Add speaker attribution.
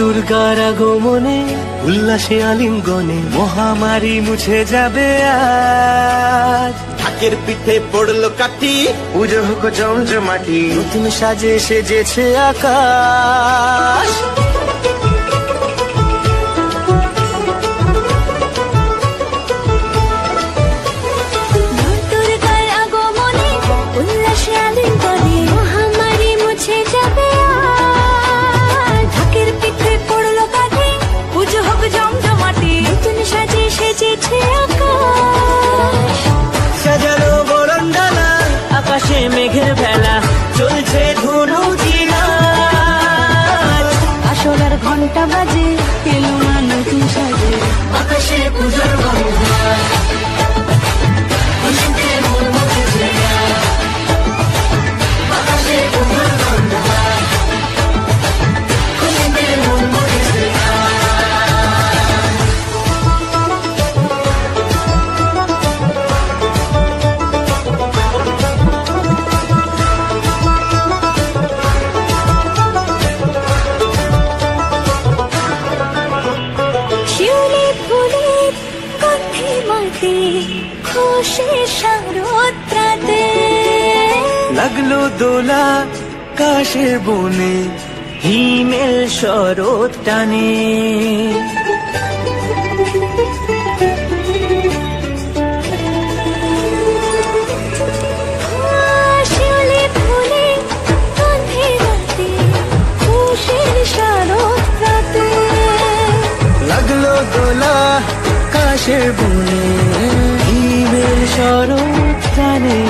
Speaker 1: দুর্গার আগমনে উল্লাসে আলিঙ্গনে মহামারী মুছে যাবে আজ।
Speaker 2: ঢাকের পিঠে পড়লো কাঠি,
Speaker 1: পুজো হোক জমজমাটি, নতুন সাজে সেজেছে আকাশ। সাজানো বরণডালা, আকাশে মেঘের ভেলা, চলছে ধুনু জিনা।
Speaker 3: আসলার ঘন্টা বাজে, এলো না নতুন সাজে,
Speaker 1: আকাশে পুজোর গন্ধ।
Speaker 3: খুশির শারদরাতে
Speaker 1: লাগলো দোলা কাশের বনে, হিমেল শরৎ টানে।
Speaker 3: শিউলি ফুলে কাঁধে রাতে, খুশির শারদরাতে
Speaker 1: লাগলো দোলা কাশের বনে, হিমেল শরৎ টানে।